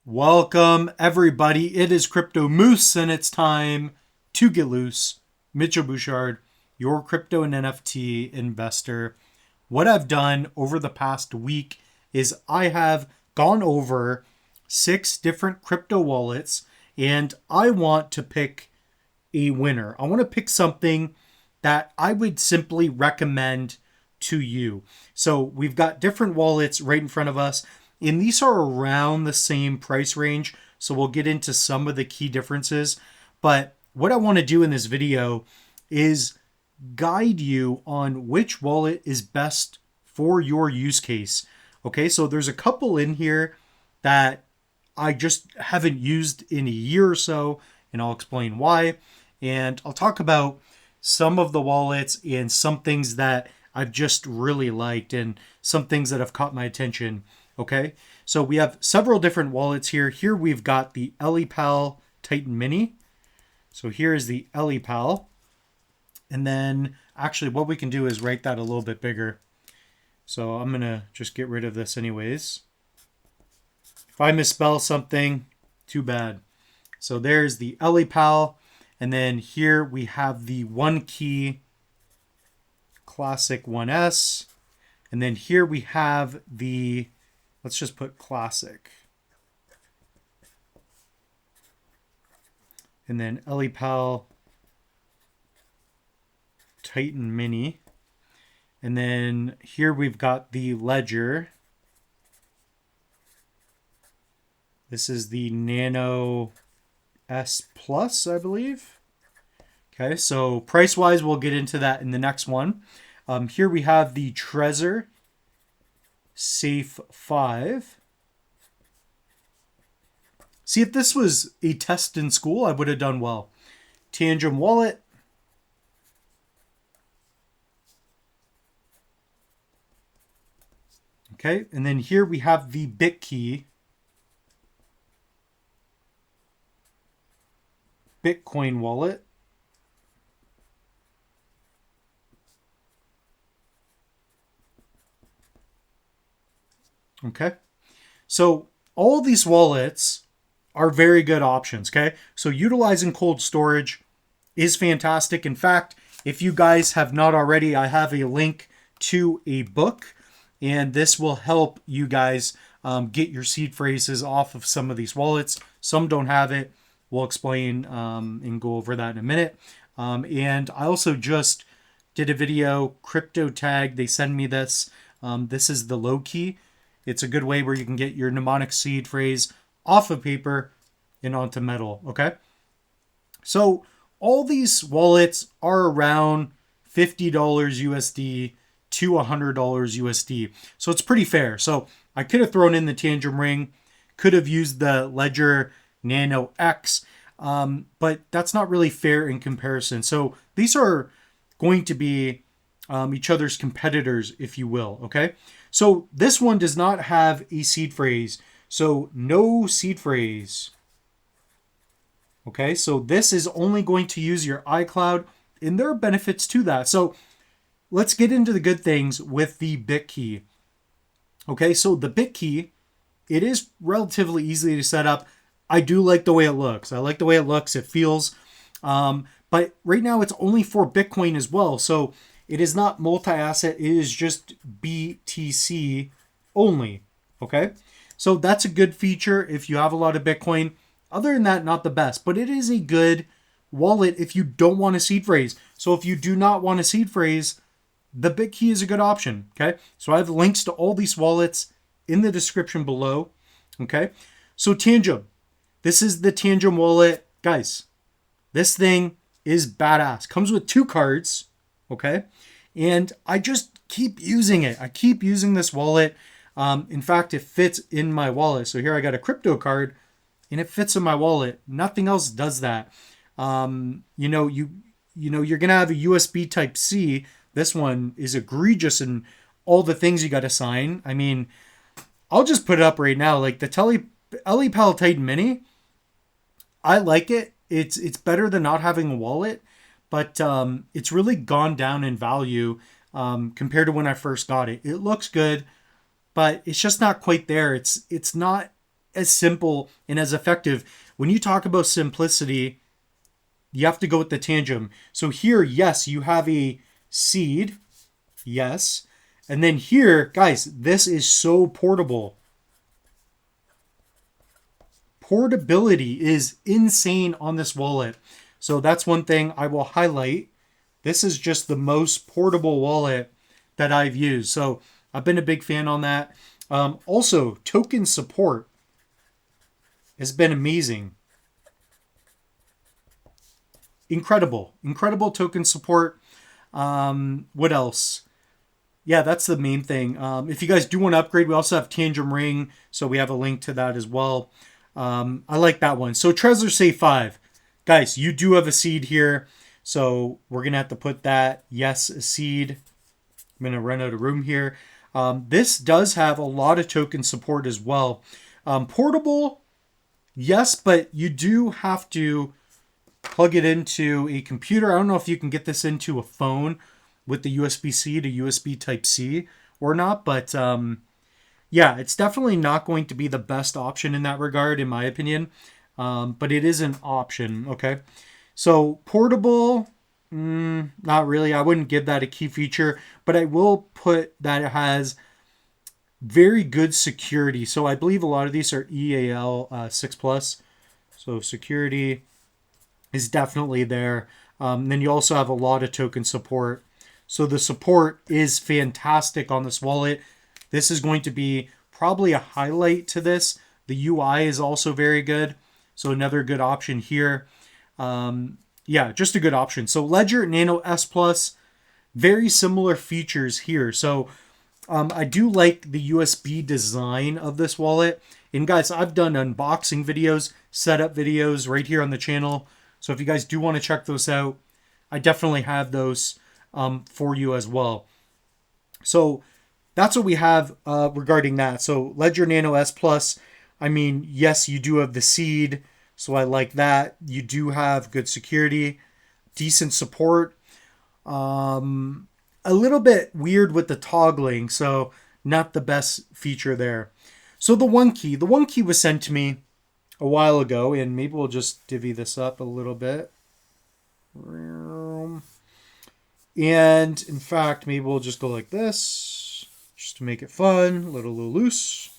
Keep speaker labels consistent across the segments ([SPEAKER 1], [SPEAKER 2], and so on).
[SPEAKER 1] Welcome, everybody. It is Crypto Moose, and it's time to get loose. Mitchell Bouchard, your crypto and NFT investor. What I've done over the past week is I have gone over 6 different crypto wallets, and I want to pick a winner. I want to pick something that I would simply recommend to you. So we've got different wallets right in front of us, and these are around the same price range. So we'll get into some of the key differences. But what I want to do in this video is guide you on which wallet is best for your use case. Okay, so there's a couple in here that I just haven't used in a year or so, and I'll explain why. And I'll talk about some of the wallets and some things that I've just really liked and some things that have caught my attention. Okay, so we have several different wallets here. Here we've got the Ellipal Titan Mini. So here is the Ellipal. And then actually what we can do is write that a little bit bigger. So I'm going to just get rid of this anyways. If I misspell something, too bad. So there's the Ellipal. And then here we have the OneKey Classic 1S. And then here we have the, let's just put Classic. And then Ellipal Titan Mini. And then here we've got the Ledger. This is the Nano S Plus, I believe. Okay, so price-wise, we'll get into that in the next one. Here we have the Trezor Safe 5. See, if this was a test in school, I would have done well. Tangem Wallet. Okay, and then here we have the Bitkey Bitcoin wallet. Okay, so all these wallets are very good options. Okay, so utilizing cold storage is fantastic. In fact, if you guys have not already, I have a link to a book, and this will help you guys get your seed phrases off of some of these wallets. Some don't have it. We'll explain and go over that in a minute. And I also just did a video, Crypto Tag. They send me this. This is the low key. It's a good way where you can get your mnemonic seed phrase off of paper and onto metal. Okay. So all these wallets are around $50 USD to $100 USD. So it's pretty fair. So I could have thrown in the Tangem Ring, could have used the Ledger Nano X, but that's not really fair in comparison. So these are going to be each other's competitors, if you will. Okay. So this one does not have a seed phrase. So no seed phrase. Okay. So this is only going to use your iCloud, and there are benefits to that. So let's get into the good things with the Bitkey. Okay. So the Bitkey, it is relatively easy to set up. I do like the way it looks. I like the way it looks. It feels, but right now it's only for Bitcoin as well. So it is not multi-asset. It is just BTC only. Okay. So that's a good feature if you have a lot of Bitcoin. Other than that, not the best, but it is a good wallet if you don't want a seed phrase. So if you do not want a seed phrase, the Bitkey is a good option. Okay. So I have links to all these wallets in the description below. Okay. So Tangem. This is the Tangem wallet. Guys, this thing is badass. Comes with 2 cards, okay? And I just keep using it. I keep using this wallet. In fact, it fits in my wallet. So here I got a crypto card, and it fits in my wallet. Nothing else does that. You're gonna have a USB Type C. This one is egregious in all the things you got to sign. I mean, I'll just put it up right now. Like the Ellipal Titan Mini, I like it. It's better than not having a wallet, but it's really gone down in value compared to when I first got it. It looks good, but it's just not quite there. It's not as simple and as effective. When you talk about simplicity, you have to go with the Tangem. So here, yes, you have a seed. Yes. And then here, guys, this is so portable. Portability is insane on this wallet. So that's one thing I will highlight. This is just the most portable wallet that I've used. So I've been a big fan on that. Also, token support has been amazing. Incredible token support. What else? Yeah, that's the main thing. If you guys do want to upgrade, we also have Tangem Ring, so we have a link to that as well. I like that one. So Trezor Safe 5. Guys, you do have a seed here, so we're going to have to put that. Yes, a seed. I'm going to run out of room here. This does have a lot of token support as well. Portable, yes, but you do have to plug it into a computer. I don't know if you can get this into a phone with the USB-C to USB Type-C or not, but yeah, it's definitely not going to be the best option in that regard, in my opinion, but it is an option, okay? So portable, not really. I wouldn't give that a key feature, but I will put that it has very good security. So I believe a lot of these are EAL 6 Plus, so security is definitely there. Then you also have a lot of token support. So the support is fantastic on this wallet. This is going to be probably a highlight to this. The UI is also very good. So another good option here. Yeah, just a good option. So Ledger Nano S Plus, very similar features here. So I do like the USB design of this wallet. And guys, I've done unboxing videos, setup videos right here on the channel. So if you guys do want to check those out, I definitely have those for you as well. So that's what we have regarding that. So Ledger Nano S Plus, I mean, yes, you do have the seed, so I like that. You do have good security, decent support. A little bit weird with the toggling, so not the best feature there. So the OneKey was sent to me a while ago, and maybe we'll just divvy this up a little bit. And in fact, maybe we'll just go like this, just to make it fun, a little loose.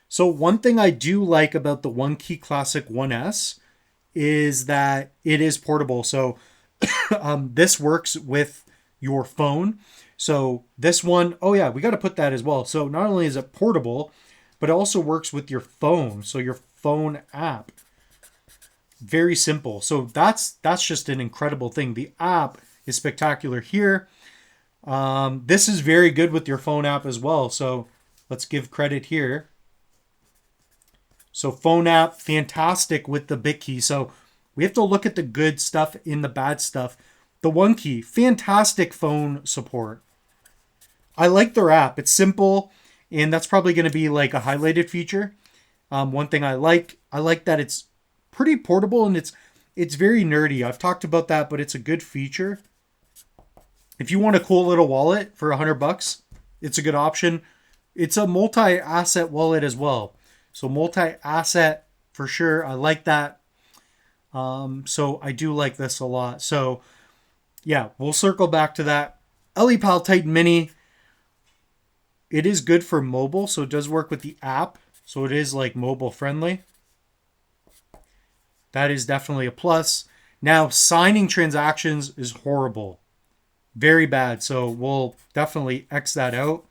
[SPEAKER 1] So one thing I do like about the OneKey Classic 1S is that it is portable. So this works with your phone. So this one, oh yeah, we got to put that as well. So not only is it portable, but it also works with your phone. So your phone app. Very simple. So that's just an incredible thing. The app is spectacular here. This is very good with your phone app as well. So let's give credit here. So phone app, fantastic with the Bitkey. So we have to look at the good stuff in the bad stuff. The OneKey, fantastic phone support. I like their app. It's simple, and that's probably going to be like a highlighted feature. One thing I like that it's pretty portable, and it's very nerdy. I've talked about that, but it's a good feature. If you want a cool little wallet for $100, it's a good option. It's a multi-asset wallet as well. So multi-asset for sure. I like that. So I do like this a lot. So yeah, we'll circle back to that. Ellipal Titan Mini. It is good for mobile, so it does work with the app. So it is like mobile friendly. That is definitely a plus. Now, signing transactions is horrible. Very bad. So we'll definitely X that out.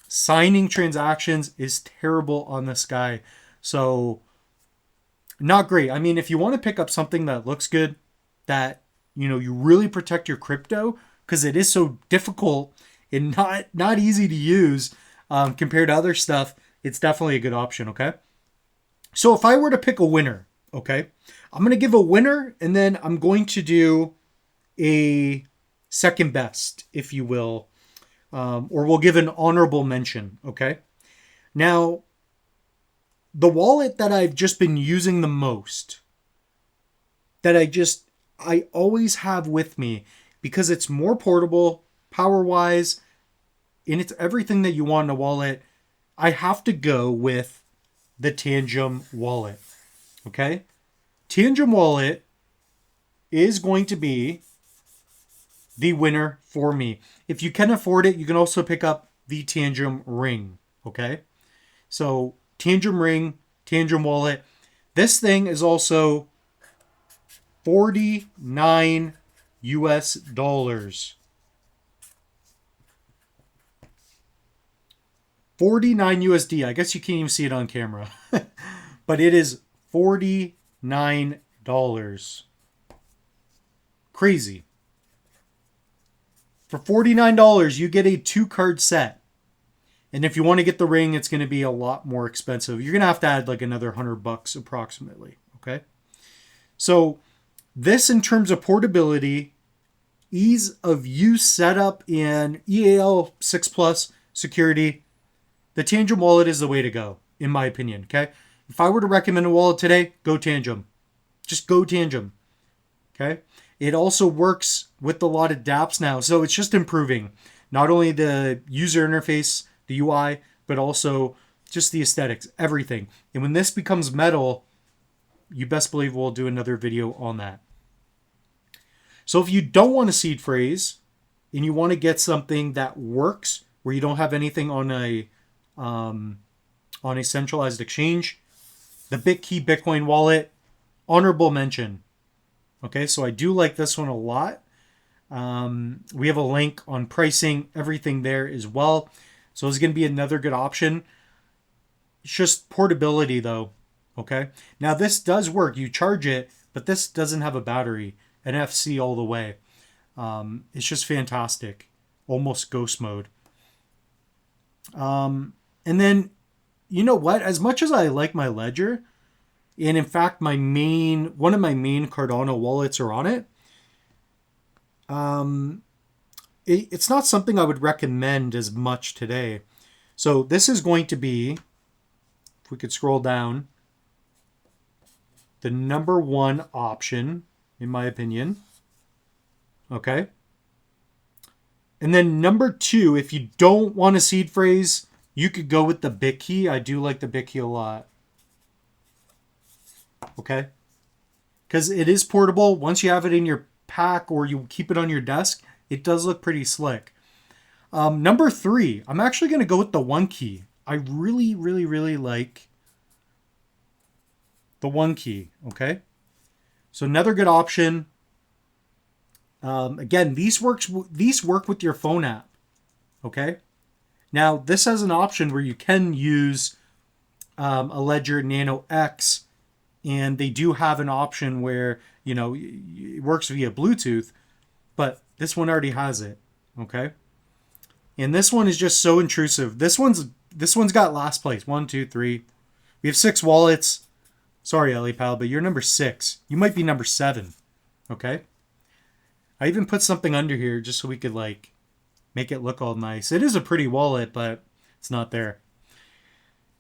[SPEAKER 1] Signing transactions is terrible on this guy. So not great. I mean, if you want to pick up something that looks good, that, you know, you really protect your crypto, because it is so difficult and not easy to use compared to other stuff, it's definitely a good option, okay? So if I were to pick a winner, okay, I'm going to give a winner, and then I'm going to do a second best, if you will, or we'll give an honorable mention, okay? Now, the wallet that I've just been using the most, that I always have with me, because it's more portable, power-wise, and it's everything that you want in a wallet, I have to go with the Tangem Wallet. Okay? Tangem Wallet is going to be the winner for me. If you can afford it, you can also pick up the Tangem Ring. Okay? So, Tangem Ring, Tangem Wallet. This thing is also $49 US. 49 USD. I guess you can't even see it on camera. But it is $49. Crazy. For $49, you get a 2-card set. And if you want to get the ring, it's going to be a lot more expensive. You're going to have to add like another $100 approximately. Okay. So this, in terms of portability, ease of use setup, and EAL 6 Plus security, the Tangem Wallet is the way to go, in my opinion. Okay. If I were to recommend a wallet today, go Tangem. Just go Tangem. Okay. It also works with a lot of dApps now. So it's just improving not only the user interface, the UI, but also just the aesthetics, everything. And when this becomes metal, you best believe we'll do another video on that. So if you don't want a seed phrase and you want to get something that works, where you don't have anything on a centralized exchange, the Bitkey Bitcoin wallet, honorable mention. Okay, so I do like this one a lot. We have a link on pricing, everything there as well. So it's going to be another good option. It's just portability though. Okay, now this does work. You charge it, but this doesn't have a battery. NFC all the way. It's just fantastic. Almost ghost mode. And then, you know what? As much as I like my Ledger, and in fact, one of my main Cardano wallets are on it. It's not something I would recommend as much today. So this is going to be, if we could scroll down, the number one option, in my opinion. Okay. And then number two, if you don't want a seed phrase, you could go with the Bitkey. I do like the Bitkey a lot. Okay. Because it is portable. Once you have it in your pack or you keep it on your desk, it does look pretty slick. Number three, I'm actually going to go with the OneKey. I really, really, really like the OneKey. Okay. So another good option. Again, these work with your phone app. Okay. Now this has an option where you can use a Ledger Nano X, and they do have an option where, you know, it works via Bluetooth, but this one already has it. Okay. And this one is just so intrusive. This one's got last place. 1, 2, 3. We have 6 wallets. Sorry, Ellipal, but you're number 6. You might be number 7. Okay. I even put something under here just so we could like make it look all nice. It is a pretty wallet, but it's not there.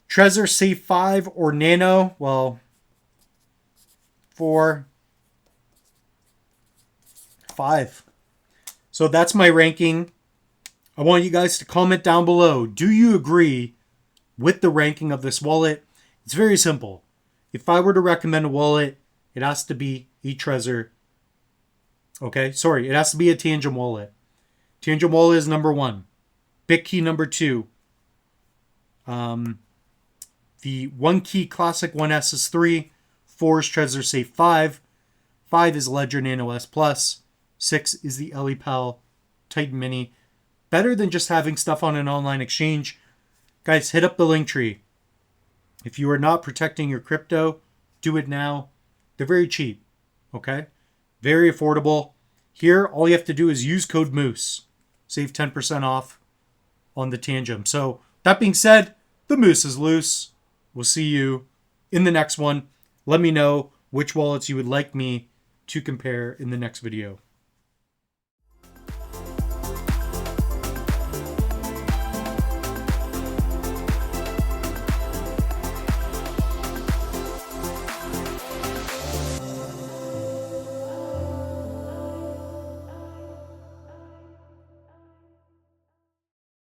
[SPEAKER 1] Trezor Safe 5 or Nano. Well, 4, 5. So that's my ranking. I want you guys to comment down below. Do you agree with the ranking of this wallet? It's very simple. If I were to recommend a wallet, it has to be a Trezor. Okay, sorry, it has to be a Tangem Wallet. Tangem Wallet is number 1. Bitkey number 2. The OneKey Classic 1S is 3. 4 is Trezor Safe 5. 5 is Ledger Nano S Plus. 6 is the Ellipal Titan Mini. Better than just having stuff on an online exchange. Guys, hit up the link tree. If you are not protecting your crypto, do it now. They're very cheap. Okay? Very affordable. Here, all you have to do is use code MOOSE. Save 10% off on the Tangem. So, that being said, the moose is loose. We'll see you in the next one. Let me know which wallets you would like me to compare in the next video.